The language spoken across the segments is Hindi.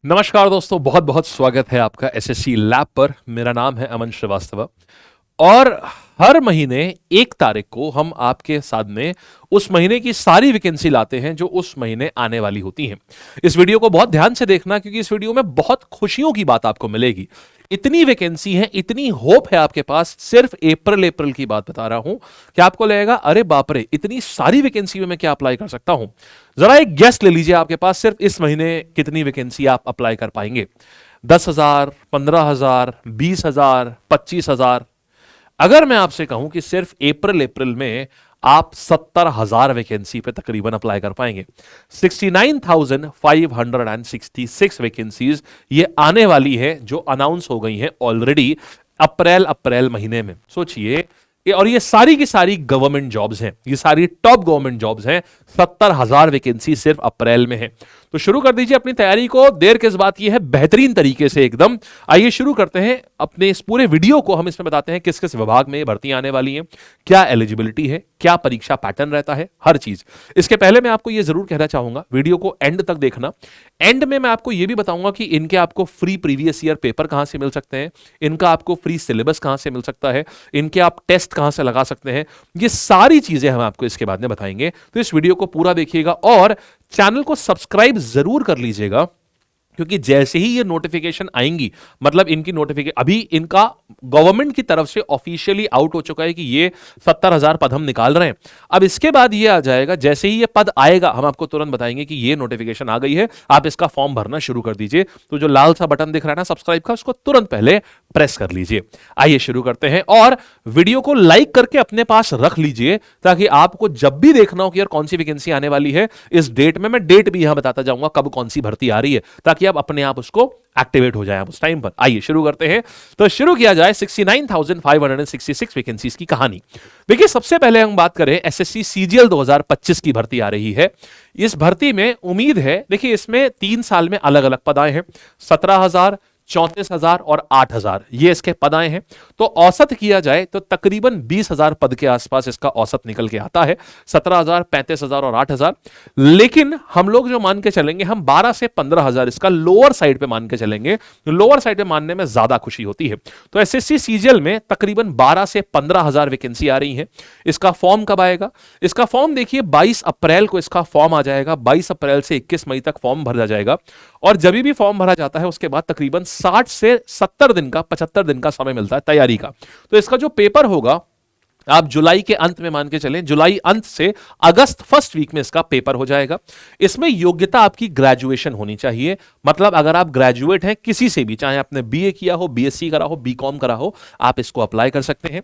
नमस्कार दोस्तों, बहुत बहुत स्वागत है आपका एसएससी लैब पर। मेरा नाम है अमन श्रीवास्तव और हर महीने 1 तारीख को हम आपके सामने उस महीने की सारी वैकेंसी लाते हैं जो उस महीने आने वाली होती हैं। इस वीडियो को बहुत ध्यान से देखना क्योंकि इस वीडियो में बहुत खुशियों की बात आपको मिलेगी। इतनी वैकेंसी है, इतनी होप है आपके पास। सिर्फ अप्रैल की बात बता रहा हूं कि आपको लगेगा अरे बाप रे, इतनी सारी वैकेंसी में मैं क्या अप्लाई कर सकता हूं। जरा एक गेस ले लीजिए, आपके पास सिर्फ इस महीने कितनी वैकेंसी आप अप्लाई कर पाएंगे। 10,000, 15,000, 20,000, 25,000। अगर मैं आपसे कहूं कि सिर्फ अप्रैल में आप 70,000 वैकेंसी पे तकरीबन अप्लाई कर पाएंगे। 69,566 वैकेंसीज ये आने वाली है जो अनाउंस हो गई हैं ऑलरेडी अप्रैल महीने में। सोचिए, और ये सारी की सारी गवर्नमेंट जॉब्स हैं, ये सारी टॉप गवर्नमेंट जॉब्स हैं। 70,000 वैकेंसी सिर्फ अप्रैल में है। तो शुरू कर दीजिए अपनी तैयारी को, देर किस बात की है, बेहतरीन तरीके से एकदम। आइए शुरू करते हैं अपने इस पूरे वीडियो को। हम इसमें बताते हैं किस किस विभाग में भर्तियां आने वाली हैं, क्या एलिजिबिलिटी है, क्या परीक्षा पैटर्न रहता है, हर चीज। इसके पहले मैं आपको यह जरूर कहना चाहूंगा, वीडियो को एंड तक देखना। एंड में मैं आपको यह भी बताऊंगा कि इनके आपको फ्री प्रीवियस ईयर पेपर कहां से मिल सकते हैं, इनका आपको फ्री सिलेबस कहां से मिल सकता है, इनके आप टेस्ट कहां से लगा सकते हैं। ये सारी चीजें हम आपको इसके बाद में बताएंगे। तो इस वीडियो को पूरा देखिएगा और चैनल को सब्सक्राइब जरूर कर लीजिएगा, क्योंकि जैसे ही ये नोटिफिकेशन आएंगी, मतलब इनकी नोटिफिकेशन अभी इनका गवर्नमेंट की तरफ से ऑफिशियली आउट हो चुका है कि ये 70,000 पद हम निकाल रहे हैं। अब इसके बाद ये आ जाएगा, जैसे ही ये पद आएगा हम आपको तुरंत बताएंगे कि ये नोटिफिकेशन आ गई है, आप इसका फॉर्म भरना शुरू कर दीजिए। तो जो लाल सा बटन दिख रहा है ना सब्सक्राइब का, उसको तुरंत पहले प्रेस कर लीजिए। आइए शुरू करते हैं और वीडियो को लाइक करके अपने पास रख लीजिए ताकि आपको जब भी देखना हो कि यार कौन सी वैकेंसी आने वाली है, इस डेट में मैं डेट भी यहां बताता जाऊंगा कब कौन सी भर्ती आ रही है, ताकि आप अपने आप उसको एक्टिवेट हो जाए आप उस टाइम पर। आइए शुरू करते हैं। तो शुरू किया जाए 69,566 वैकेंसीज की कहानी। देखिए, सबसे पहले हम बात करें एसएससी सीजीएल 2025 की भर्ती आ रही है। इस भर्ती में उम्मीद है, देखिए इसमें 3 साल में अलग अलग पद आए हैं। 17,000, 34,000 और 8,000 ये इसके पद आए हैं। तो औसत किया जाए तो तकरीबन 20,000 पद के आसपास इसका औसत निकल के आता है। 17,000, 35,000 और 8,000। लेकिन हम लोग जो मान के चलेंगे, हम 12 से 15,000 इसका लोअर साइड पे मान के चलेंगे। लोअर साइड पे मानने में ज्यादा खुशी होती है। तो एसएससी सीजीएल में तकरीबन 12 से 15,000 वैकेंसी आ रही है। इसका फॉर्म कब आएगा? इसका फॉर्म देखिए 22 अप्रैल को इसका फॉर्म आ जाएगा। 22 अप्रैल से 21 मई तक फॉर्म भरा जाएगा और जब भी फॉर्म भरा जाता है उसके बाद तकरीबन 60 से 70 दिन का, 75 दिन का समय मिलता है तैयारी का। तो इसका जो पेपर होगा, आप जुलाई के अंत में मान के चलें, जुलाई अंत से अगस्त फर्स्ट वीक में इसका पेपर हो जाएगा। इसमें योग्यता आपकी ग्रेजुएशन होनी चाहिए। मतलब अगर आप ग्रेजुएट हैं किसी से भी, चाहे आपने बीए किया हो, बीएससी करा हो, बीकॉम करा हो, आप इसको अप्लाई कर सकते हैं।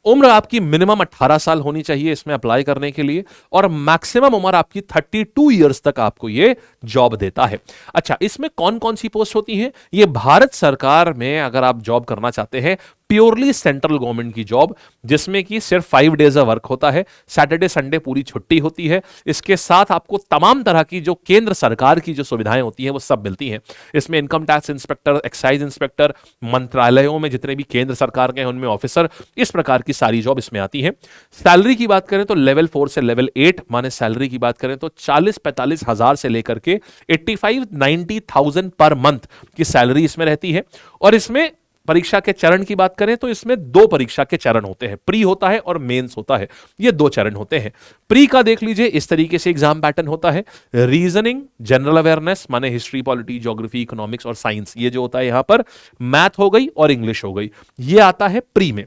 उम्र आपकी मिनिमम 18 साल होनी चाहिए इसमें अप्लाई करने के लिए, और मैक्सिमम उम्र आपकी 32 ईयर्स तक आपको ये जॉब देता है। अच्छा, इसमें कौन कौन सी पोस्ट होती हैं? ये भारत सरकार में अगर आप जॉब करना चाहते हैं, प्योरली सेंट्रल गवर्नमेंट की जॉब, जिसमें कि सिर्फ 5 डेज वर्क होता है, सैटरडे संडे पूरी छुट्टी होती है। इसके साथ आपको तमाम तरह की जो केंद्र सरकार की जो सुविधाएं होती हैं वो सब मिलती हैं। इसमें income tax inspector, excise inspector, मंत्रालयों में जितने भी केंद्र सरकार के हैं उनमें ऑफिसर, इस प्रकार की सारी जॉब इसमें आती है। सैलरी की बात करें तो लेवल 4 से लेवल 8 माने सैलरी की बात करें तो 40-45 हजार से लेकर के 85-90,000 पर मंथ की सैलरी इसमें रहती है। और इसमें परीक्षा के चरण की बात करें तो इसमें 2 परीक्षा के चरण होते हैं, प्री होता है और मेंस होता है। ये 2 चरण होते हैं। प्री का देख लीजिए, इस तरीके से एग्जाम पैटर्न होता है। रीजनिंग, जनरल अवेयरनेस माने हिस्ट्री, पॉलिटी, ज्योग्राफी, इकोनॉमिक्स और साइंस, ये जो होता है यहां पर मैथ हो गई और इंग्लिश हो गई, ये आता है प्री में।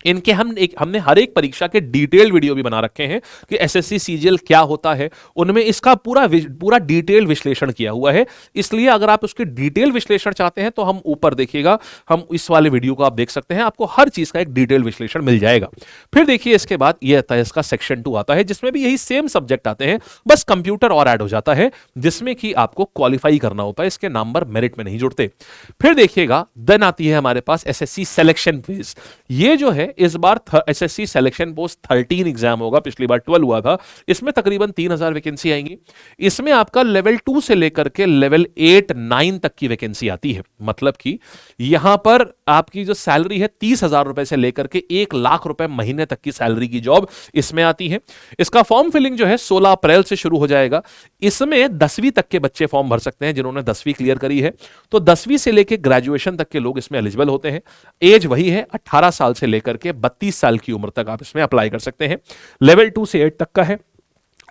इनके हमने हर एक परीक्षा के डिटेल वीडियो भी बना रखे हैं कि एसएससी सीजीएल क्या होता है, उनमें इसका पूरा डिटेल विश्लेषण किया हुआ है। इसलिए अगर आप उसके डिटेल विश्लेषण चाहते हैं तो हम ऊपर देखिएगा, हम इस वाले वीडियो को आप देख सकते हैं, आपको हर चीज का एक डिटेल विश्लेषण मिल जाएगा। फिर देखिए इसके बाद ये आता है इसका सेक्शन 2 आता है, जिसमें भी यही सेम सब्जेक्ट आते हैं, बस कंप्यूटर और ऐड हो जाता है, जिसमें कि आपको क्वालिफाई करना होता है, इसके नंबर मेरिट में नहीं जुड़ते। फिर देखिएगा देन आती है हमारे पास एसएससी सिलेक्शन फेज। ये जो है इस बार एसएससी सिलेक्शन पोस्ट 13 एग्जाम होगा, पिछली बार 12 हुआ था। इसमें तकरीबन 3000 वैकेंसी आएंगी। इसमें आपका लेवल 2 से लेकर के लेवल 8 9 तक की वैकेंसी आती है। मतलब कि यहां पर आपकी जो सैलरी है 30,000 रुपए से लेकर के 1 लाख रुपए महीने तक की सैलरी की जॉब इसमें आती है। इसका फॉर्म फिलिंग जो है 16 अप्रैल से शुरू हो जाएगा। इसमें 10वीं तक के बच्चे फॉर्म भर सकते हैं जिन्होंने 10वीं क्लियर करी है। तो 10वीं से लेकर ग्रेजुएशन तक के लोग इसमें एलिजिबल होते हैं। एज वही है 18 साल से लेकर के 32 साल की उम्र तक आप इसमें अप्लाई कर सकते हैं। लेवल 2 से 8 तक का है।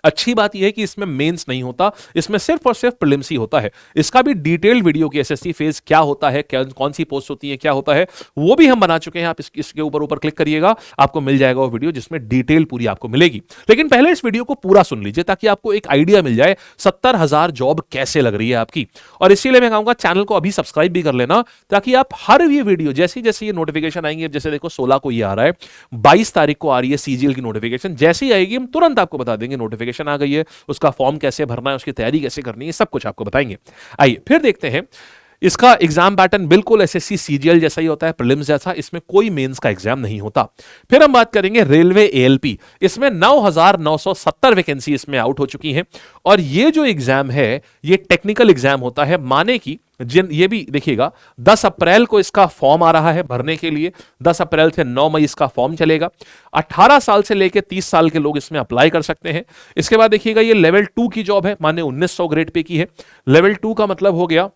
अच्छी बात यह है कि इसमें मेंस नहीं होता, इसमें सिर्फ और सिर्फ प्रीलिम्स ही होता है। इसका भी डिटेल्ड वीडियो की एसएससी फेज क्या होता है, कौन सी पोस्ट होती है, क्या होता है, वो भी हम बना चुके हैं। आप इसके ऊपर क्लिक करिएगा, आपको मिल जाएगा वो वीडियो जिसमें डिटेल पूरी आपको मिलेगी। लेकिन पहले इस वीडियो को पूरा सुन लीजिए ताकि आपको एक आइडिया मिल जाए 70,000 जॉब कैसे लग रही है आपकी। और इसीलिए मैं कहूंगा चैनल को अभी सब्सक्राइब भी कर लेना ताकि आप हर ये वीडियो जैसे जैसे ये नोटिफिकेशन आएंगे, जैसे देखो 16 को ये आ रहा है, 22 तारीख को आ रही है सीजीएल की नोटिफिकेशन, जैसे ही आएगी हम तुरंत आपको बता देंगे नोटिफिकेशन आ गई है, उसका फॉर्म कैसे भरना है, उसकी तैयारी कैसे करनी है, सब कुछ आपको बताएंगे। आइए फिर देखते हैं। इसका एग्जाम पैटर्न बिल्कुल एसएससी सीजीएल जैसा ही होता है, प्रीलिम्स जैसा। इसमें कोई मेंस का एग्जाम नहीं होता। फिर हम बात करेंगे रेलवे एएलपी। इसमें 9,970 वैकेंसी इसमें आउट हो चुकी हैं। और ये जो एग्जाम है ये टेक्निकल एग्जाम होता है, माने कि ये भी देखिएगा 10 अप्रैल को इसका फॉर्म आ रहा है भरने के लिए। 10 अप्रैल से 9 मई इसका फॉर्म चलेगा। 18 साल से लेकर 30 साल के लोग इसमें अप्लाई कर सकते हैं। इसके बाद देखिएगा ये लेवल 2 की जॉब है, माने 1900 ग्रेड पे की है। लेवल 2 का मतलब हो गया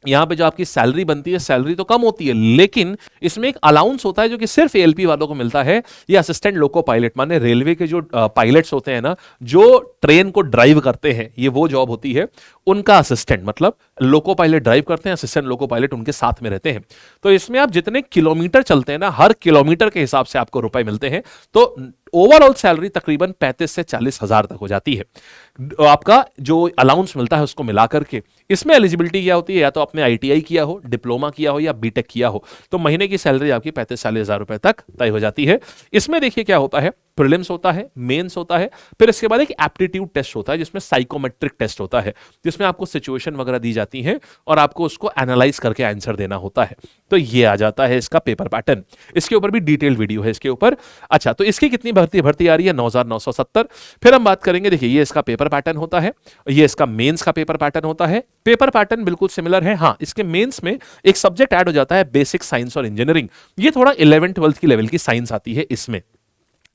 यहां पे जो आपकी सैलरी बनती है, सैलरी तो कम होती है लेकिन इसमें एक अलाउंस होता है जो कि सिर्फ एएलपी वालों को मिलता है। ये असिस्टेंट लोको पायलट, माने रेलवे के जो पायलट्स होते हैं ना, जो ट्रेन को ड्राइव करते हैं, ये वो जॉब होती है। उनका असिस्टेंट मतलब लोको पायलट ड्राइव करते हैं, असिस्टेंट लोको पायलट उनके साथ में रहते हैं। तो इसमें आप जितने किलोमीटर चलते हैं ना, हर किलोमीटर के हिसाब से आपको रुपए मिलते हैं। तो ओवरऑल सैलरी तकरीबन 35 से 40,000 तक हो जाती है। आपका जो अलाउंस मिलता है उसको मिला करके इसमें एलिजिबिलिटी क्या होती है, या तो आपने आईटीआई किया हो, डिप्लोमा किया हो या बीटेक किया हो, तो महीने की सैलरी आपकी 35-40,000 रुपए तक तय हो जाती है। इसमें देखिए क्या होता है, प्रीलिम्स होता है, मेंस होता है, फिर इसके बाद एक एप्टीट्यूड टेस्ट होता है जिसमें साइकोमेट्रिक टेस्ट होता है, जिसमें आपको सिचुएशन वगैरह दी जाती है और आपको उसको एनालाइज करके आंसर देना होता है। तो ये आ जाता है इसका पेपर पैटर्न। इसके ऊपर भी डिटेल्ड वीडियो है इसके ऊपर। अच्छा, तो इसकी कितनी भर्ती आ रही है, 9,970। फिर हम बात करेंगे, देखिए ये इसका पेपर पैटर्न होता है, ये इसका मेंस का पेपर पैटर्न होता है। पेपर पैटर्न बिल्कुल सिमिलर है। हाँ, इसके मेंस में एक सब्जेक्ट ऐड हो जाता है, बेसिक साइंस और इंजीनियरिंग। ये थोड़ा 11th-12th की लेवल की साइंस आती है इसमें।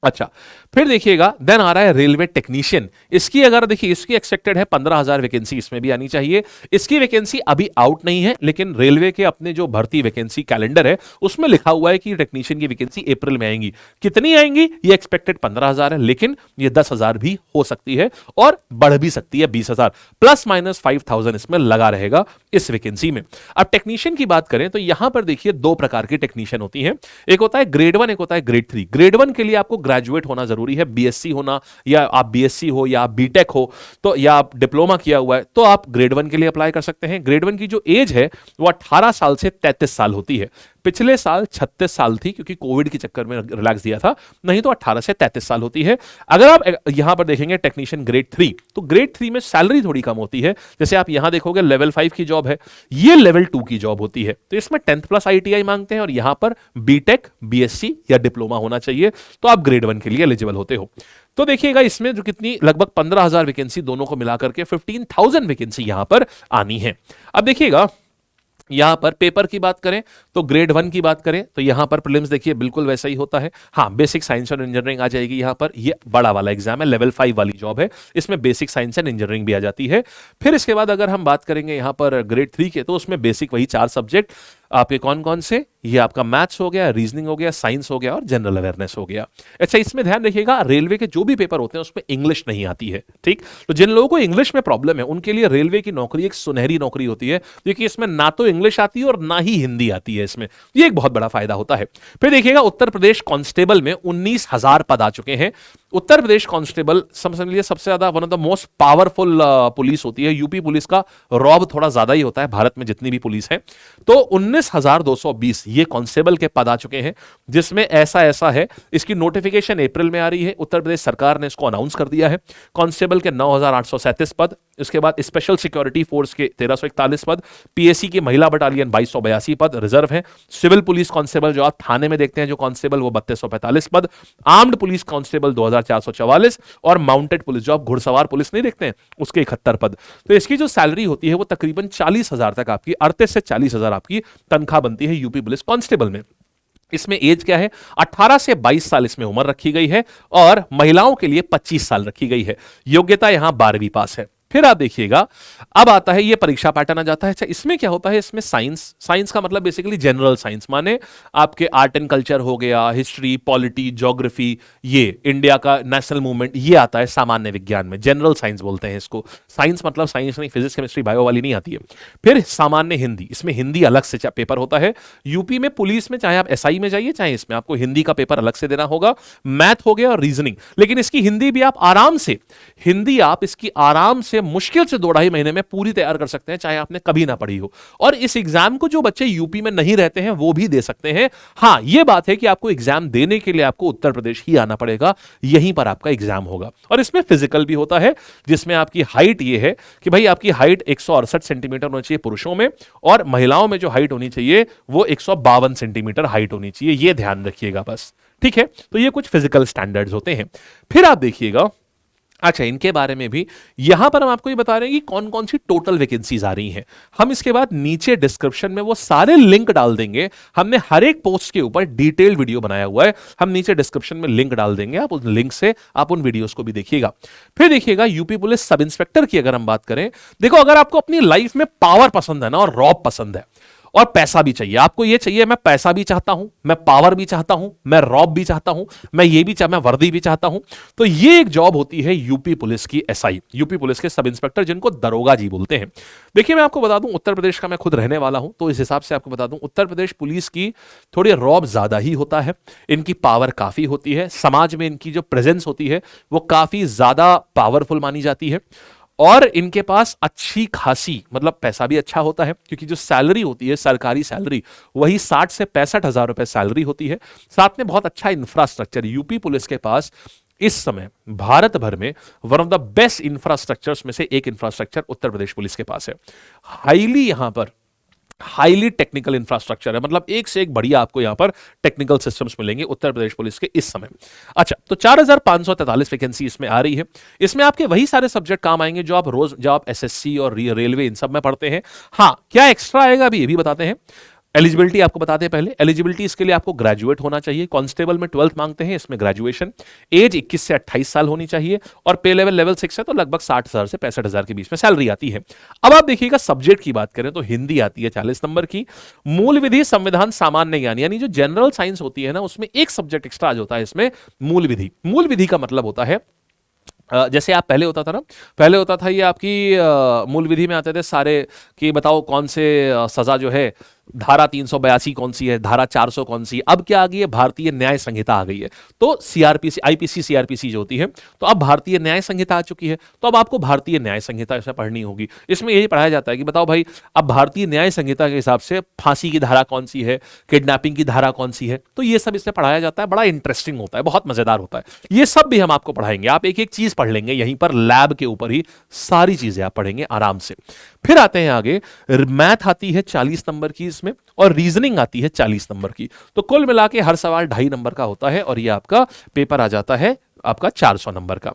अच्छा, फिर देखिएगा देन आ रहा है रेलवे टेक्नीशियन। इसकी अगर देखिए, इसकी एक्सपेक्टेड है 15,000 वैकेंसी इसमें भी आनी चाहिए। इसकी वैकेंसी अभी आउट नहीं है, लेकिन रेलवे के अपने जो भर्ती वैकेंसी कैलेंडर है उसमें लिखा हुआ है कि टेक्नीशियन की वैकेंसी अप्रैल में आएंगी। कितनी आएंगी, ये एक्सपेक्टेड 15,000 है, लेकिन ये 10,000 भी हो सकती है और बढ़ भी सकती है, 20,000 ±5,000 इसमें लगा रहेगा इस वैकेंसी में। अब टेक्नीशियन की बात करें तो यहां पर देखिए 2 प्रकार की टेक्नीशियन होती है, एक होता है ग्रेड 1, एक होता है ग्रेड 3। ग्रेड 1 के लिए आपको ग्रेजुएट होना जरूरी है, बीएससी होना, या आप बीएससी हो या आप बीटेक हो, तो या आप डिप्लोमा किया हुआ है तो आप ग्रेड 1 के लिए अप्लाई कर सकते हैं। ग्रेड 1 की जो एज है वो 18 साल से 33 साल होती है। पिछले साल 36 साल थी क्योंकि कोविड के चक्कर में रिलैक्स दिया था, नहीं तो 18 से 33 साल होती है। अगर आप यहां पर देखेंगे टेक्नीशियन ग्रेड 3, तो ग्रेड 3 में सैलरी थोड़ी कम होती है। जैसे आप यहां देखोगे लेवल 5 की जॉब है, ये लेवल 2 की जॉब होती है, तो इसमें 10th+ आईटीआई मांगते हैं और यहां पर बीटेक, बीएससी या डिप्लोमा होना चाहिए, तो आप ग्रेड 1 के लिए एलिजिबल होते हो। तो देखिएगा इसमें जो कितनी लगभग 15,000 वैकेंसी दोनों को मिलाकर के 15,000 वैकेंसी यहां पर आनी है। अब देखिएगा यहां पर पेपर की बात करें तो ग्रेड 1 की बात करें तो यहां पर प्रीलिम्स देखिए बिल्कुल वैसा ही होता है। हाँ, बेसिक साइंस और इंजीनियरिंग आ जाएगी यहां पर, ये बड़ा वाला एग्जाम है, लेवल 5 वाली जॉब है, इसमें बेसिक साइंस एंड इंजीनियरिंग भी आ जाती है। फिर इसके बाद अगर हम बात करेंगे यहां पर ग्रेड 3 के, तो उसमें बेसिक वही 4 सब्जेक्ट आपके कौन कौन से, ये आपका मैथ्स हो गया, रीजनिंग हो गया, साइंस हो गया और जनरल अवेयरनेस हो गया। अच्छा, इसमें ध्यान रखिएगा रेलवे के जो भी पेपर होते हैं उसमें इंग्लिश नहीं आती है, ठीक। तो जिन लोगों को इंग्लिश में प्रॉब्लम है उनके लिए रेलवे की नौकरी एक सुनहरी नौकरी होती है, क्योंकि इसमें ना तो इंग्लिश आती है और ना ही हिंदी आती है इसमें, ये एक बहुत बड़ा फायदा होता है। फिर देखिएगा उत्तर प्रदेश कांस्टेबल में 19,000 पद आ चुके हैं। उत्तर प्रदेश कांस्टेबल समझ लीजिए सबसे ज्यादा one of the most powerful police होती है। यूपी पुलिस का रौब थोड़ा ज्यादा ही होता है भारत में जितनी भी पुलिस है। तो 19,220 ये कांस्टेबल के पद आ चुके हैं, जिसमें ऐसा है, इसकी नोटिफिकेशन अप्रैल में आ रही है, उत्तर प्रदेश सरकार ने इसको अनाउंस कर दिया है। कांस्टेबल के 9,837 पद, इसके बाद स्पेशल सिक्योरिटी फोर्स के 1341 पद, पीएससी की महिला बटालियन 2282 पद रिजर्व है, सिविल पुलिस कांस्टेबल जो आप थाने में देखते हैं जो कांस्टेबल वो 3245 पद, आर्म्ड पुलिस कांस्टेबल 2444 और माउंटेड पुलिस जो आप घुड़सवार पुलिस नहीं देखते हैं उसके 71 पद। तो इसकी जो सैलरी होती है वो तकरीबन 40,000 तक आपकी 38 से 40,000 आपकी तनख्वाह बनती है यूपी पुलिस कांस्टेबल में। इसमें एज क्या है, 18 से 22 साल इसमें उम्र रखी गई है और महिलाओं के लिए 25 साल रखी गई है। योग्यता यहां 12वीं पास है। फिर आप देखिएगा, अब आता है ये परीक्षा पैटर्न आ जाता है। अच्छा, इसमें क्या होता है, इसमें साइंस का मतलब बेसिकली जनरल साइंस, माने आपके आर्ट एंड कल्चर हो गया, हिस्ट्री, पॉलिटी, ज्योग्राफी, ये इंडिया का नेशनल मूवमेंट, ये आता है सामान्य विज्ञान में, जनरल साइंस बोलते हैं इसको। साइंस मतलब साइंस नहीं, फिजिक्स केमिस्ट्री बायो वाली नहीं आती है। फिर सामान्य हिंदी, इसमें हिंदी अलग से पेपर होता है। यूपी में पुलिस में चाहे आप एसआई में जाइए चाहे इसमें, आपको हिंदी का पेपर अलग से देना होगा। मैथ हो गया और रीजनिंग, लेकिन इसकी हिंदी भी आप आराम से, हिंदी आप इसकी आराम से मुश्किल से 2-2.5 महीने में पूरी तैयार कर सकते हैं, चाहे आपने कभी ना पढ़ी हो। और इस एग्जाम को जो बच्चे यूपी में नहीं रहते हैं वो भी दे सकते हैं। हां, यह बात है कि आपको एग्जाम देने के लिए आपको उत्तर प्रदेश ही आना पड़ेगा, यहीं पर आपका एग्जाम होगा। और इसमें फिजिकल भी होता है, जिसमें आपकी हाइट ये है कि भाई आपकी हाइट 168 सेंटीमीटर होनी चाहिए पुरुषों में, और महिलाओं में जो हाइट होनी चाहिए वो 152 सेंटीमीटर हाइट होनी चाहिए। यह ध्यान रखिएगा बस, ठीक है। तो ये कुछ फिजिकल स्टैंडर्ड्स होते हैं। फिर आप देखिएगा, अच्छा, इनके बारे में भी यहां पर हम आपको ये बता रहे हैं कि कौन कौन सी टोटल वैकेंसीज आ रही हैं। हम इसके बाद नीचे डिस्क्रिप्शन में वो सारे लिंक डाल देंगे। हमने हर एक पोस्ट के ऊपर डिटेल वीडियो बनाया हुआ है, हम नीचे डिस्क्रिप्शन में लिंक डाल देंगे, आप उस लिंक से आप उन वीडियोस को भी देखिएगा। फिर देखिएगा, यूपी पुलिस सब इंस्पेक्टर की अगर हम बात करें, देखो अगर आपको अपनी लाइफ में पावर पसंद है ना और रॉब पसंद है और पैसा भी चाहिए, आपको ये चाहिए मैं पैसा भी चाहता हूं, मैं पावर भी चाहता हूं, मैं रॉब भी चाहता हूं, मैं ये भी मैं वर्दी भी चाहता हूं, तो ये एक जॉब होती है यूपी पुलिस की एसआई, यूपी पुलिस के सब इंस्पेक्टर, जिनको दरोगा जी बोलते हैं। देखिए मैं आपको बता दूं, उत्तर प्रदेश का मैं खुद रहने वाला हूं, तो इस हिसाब से आपको बता दूं, उत्तर प्रदेश पुलिस की थोड़ी रॉब ज्यादा ही होता है, इनकी पावर काफी होती है, समाज में इनकी जो प्रेजेंस होती है वो काफी ज्यादा पावरफुल मानी जाती है, और इनके पास अच्छी खासी मतलब पैसा भी अच्छा होता है, क्योंकि जो सैलरी होती है सरकारी सैलरी वही 60 से 65,000 रुपए सैलरी होती है। साथ में बहुत अच्छा इंफ्रास्ट्रक्चर, यूपी पुलिस के पास इस समय भारत भर में one of the best infrastructures में से एक इंफ्रास्ट्रक्चर उत्तर प्रदेश पुलिस के पास है। हाईली यहां पर हाईली टेक्निकल इंफ्रास्ट्रक्चर है, मतलब एक से एक बढ़िया आपको यहां पर टेक्निकल सिस्टम्स मिलेंगे उत्तर प्रदेश पुलिस के इस समय। अच्छा, तो 4,543 वैकेंसी इसमें आ रही है। इसमें आपके वही सारे सब्जेक्ट काम आएंगे जो आप रोज, जो आप एसएससी और रेलवे इन सब में पढ़ते हैं। हां, क्या एक्स्ट्रा आएगा अभी ये भी बताते हैं। एलिजिबिलिटी आपको बताते हैं पहले। एलिजिबिलिटी इसके लिए आपको ग्रेजुएट होना चाहिए, कांस्टेबल में 12th मांगते हैं, इसमें ग्रेजुएशन, एज 21 से 28 साल होनी चाहिए, और पे लेवल लेवल 6 है, तो लगभग 60,000 से 65,000 के बीच में सैलरी आती है। अब आप देखिएगा सब्जेक्ट की बात करें तो हिंदी आती है 40 नंबर की, मूल विधि, संविधान, सामान्य ज्ञान, यानी जो जनरल साइंस होती है ना उसमें एक सब्जेक्ट एक्स्ट्रा आ जाता है इसमें, मूल विधि। मूल विधि का मतलब होता है जैसे आप पहले होता था ना, पहले होता था ये आपकी मूल विधि में आते थे सारे कि बताओ कौन से सजा जो है, धारा 382 कौन सी है, धारा 400 कौन सी है। अब क्या आ गई है, भारतीय न्याय संहिता आ गई है। तो सीआरपीसी, आईपीसी सीआरपीसी जो होती है, तो अब भारतीय न्याय संहिता आ चुकी है, तो अब आपको भारतीय न्याय संहिता ऐसा पढ़नी होगी। इसमें यही पढ़ाया जाता है कि बताओ भाई, अब भारतीय न्याय संहिता के हिसाब से फांसी की धारा कौन सी है, किडनैपिंग की धारा कौन सी है, तो ये सब इसमें पढ़ाया जाता है। बड़ा इंटरेस्टिंग होता है, बहुत मजेदार होता है। ये सब भी हम आपको पढ़ाएंगे, आप एक एक चीज पढ़ लेंगे यहीं पर, लैब के ऊपर ही सारी चीजें आप पढ़ेंगे आराम से। फिर आते हैं आगे, मैथ आती है 40 नंबर की इसमें, और रीजनिंग आती है 40 नंबर की। तो कुल मिला के हर सवाल 2.5 नंबर का होता है, और ये आपका पेपर आ जाता है आपका 400 नंबर का।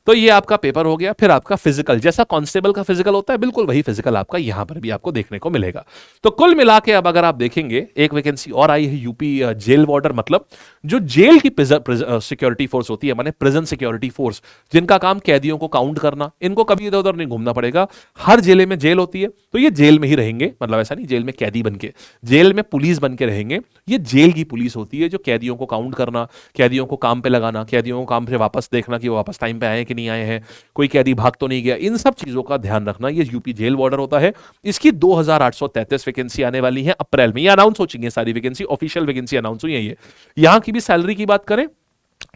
तो ये आपका पेपर हो गया। फिर आपका फिजिकल, जैसा कांस्टेबल का फिजिकल होता है बिल्कुल वही फिजिकल आपका यहां पर भी आपको देखने को मिलेगा। तो कुल मिला के अब अगर आप देखेंगे, एक वैकेंसी और आई है यूपी जेल वार्डर, मतलब जो जेल की सिक्योरिटी फोर्स होती है, माने प्रिजन सिक्योरिटी फोर्स, जिनका काम कैदियों को काउंट करना, इनको कभी इधर उधर नहीं घूमना पड़ेगा। हर जिले में जेल होती है, तो ये जेल में ही रहेंगे, मतलब ऐसा नहीं जेल में कैदी बन के, जेल में पुलिस बन के रहेंगे। ये जेल की पुलिस होती है जो कैदियों को काउंट करना, कैदियों को काम पे लगाना, कैदियों को काम से वापस देखना कि वो वापस टाइम पे आए कि नहीं आए हैं, कोई कैदी भाग तो नहीं गया, इन सब चीजों का ध्यान रखना। ये यूपी जेल वार्डर होता है। इसकी 2,833 वैकेंसी आने वाली है अप्रैल में, ये अनाउंस हो चुकी है सारी वैकेंसी, ऑफिशियल वैकेंसी अनाउंस हुई है। ये यहां की भी सैलरी की बात करें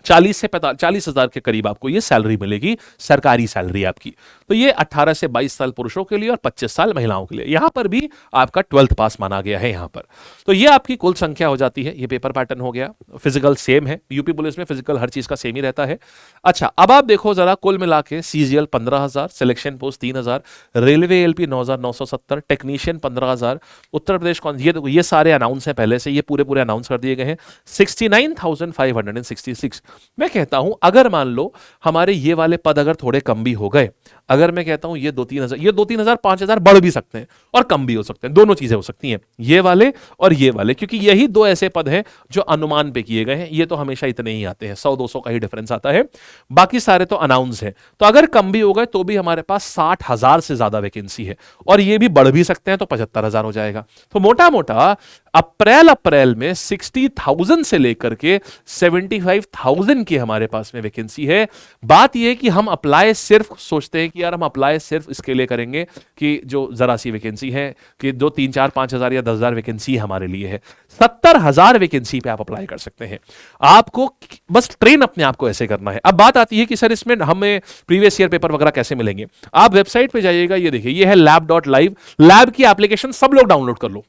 40 से 40,000 के करीब आपको ये सैलरी मिलेगी, सरकारी सैलरी आपकी। तो ये 18 से 22 साल पुरुषों के लिए और 25 साल महिलाओं के लिए। यहां पर भी आपका 12th पास माना गया है यहां पर। तो ये आपकी कुल संख्या हो जाती है। ये पेपर पैटर्न हो गया। फिजिकल सेम है, यूपी पुलिस में फिजिकल हर चीज का सेम ही रहता है। अच्छा, अब आप देखो जरा कुल मिला के CGL 15,000, selection post 3,000, railway LP 9,970, technician 15,000, Uttar Pradesh कौन, ये देखो ये सारे अनाउंस हैं पहले से, ये पूरे अनाउंस कर दिए गए हैं। 69,566। मैं कहता हूं अगर मान लो हमारे ये वाले पद अगर थोड़े कम भी हो गए, अगर मैं कहता हूं ये 2-3 हजार, ये 2-3 हजार 5,000 बढ़ भी सकते हैं और कम भी हो सकते हैं, दोनों चीजें हो सकती हैं, ये वाले और ये वाले, क्योंकि यही दो ऐसे पद हैं जो अनुमान पे किए गए हैं। ये तो हमेशा इतने ही आते हैं, 100-200 का ही डिफरेंस आता है, बाकी सारे तो अनाउंस है। तो अगर कम भी हो गए तो भी हमारे पास 60,000 से ज्यादा वैकेंसी है, और ये भी बढ़ भी सकते हैं तो 75,000 हो जाएगा। तो मोटा मोटा अप्रैल में 60,000 से लेकर के 75,000 की हमारे पास में वैकेंसी है। बात यह है कि हम अप्लाई सिर्फ सोचते हैं कि यार हम अप्लाई सिर्फ इसके लिए करेंगे कि जो जरा सी वैकेंसी है, कि जो 3-4-5 हजार या 10,000 वैकेंसी हमारे लिए है। 70,000 वैकेंसी पे आप अप्लाई कर सकते हैं। आपको बस ट्रेन अपने आप को ऐसे करना है। अब बात आती है कि सर इसमें हमें प्रीवियस ईयर पेपर वगैरह कैसे मिलेंगे। आप वेबसाइट पे जाइएगा, ये देखिए ये है lab.live। लैब की एप्लीकेशन सब लोग डाउनलोड कर लो,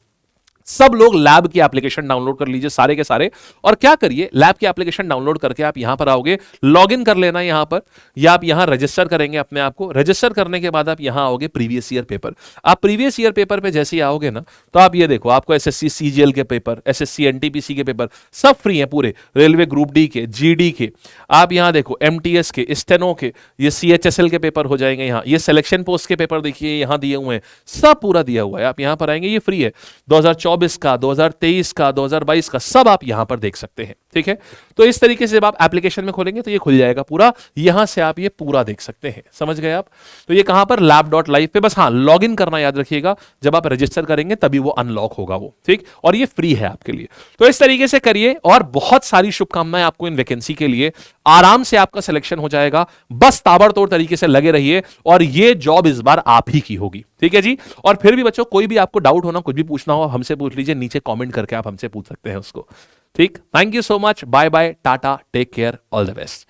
सब लोग लैब की एप्लीकेशन डाउनलोड कर लीजिए सारे के सारे। और क्या करिए, लैब की एप्लीकेशन डाउनलोड करके आप यहां पर आओगे, लॉगिन कर लेना यहां पर, या आप यहां रजिस्टर करेंगे अपने आप को। रजिस्टर करने के बाद आप यहां आओगे प्रीवियस ईयर पेपर। आप प्रीवियस ईयर पेपर पे जैसे ही आओगे ना, तो आप ये देखो आपको एसएससी सीजीएल के पेपर, एसएससी एनटीपीसी के पेपर सब फ्री हैं पूरे, रेलवे ग्रुप डी के, जीडी के, आप यहां देखो एमटीएस के, स्टेनो के, ये सीएचएसएल के पेपर हो जाएंगे यहाँ। ये सिलेक्शन पोस्ट के पेपर देखिए यहां दिए हुए हैं, सब पूरा दिया हुआ है। आप यहां पर आएंगे, ये फ्री है। 2024 का, 2023 का, 2022 का सब आप यहां पर देख सकते हैं। ठीक है, तो इस तरीके से जब आप एप्लीकेशन में खोलेंगे तो ये खुल जाएगा पूरा, यहां से आप ये पूरा देख सकते हैं। समझ गए आप। तो ये कहां पर, lab.live पे। बस हाँ, लॉगिन करना याद रखिएगा, जब आप रजिस्टर करेंगे तभी वो अनलॉक होगा वो। ठीक, और ये फ्री है आपके लिए। तो इस तरीके से करिए, और बहुत सारी शुभकामनाएं आपको इन वैकेंसी के लिए। आराम से आपका सिलेक्शन हो जाएगा, बस ताबड़तोड़ तरीके से लगे रहिए, और ये जॉब इस बार आप ही की होगी। ठीक है जी। और फिर भी बच्चों, कोई भी आपको डाउट होना, कुछ भी पूछना हो, हमसे पूछ लीजिए, नीचे कमेंट करके आप हमसे पूछ सकते हैं उसको। ठीक, thank you so much, bye bye, tata, take care, all the best.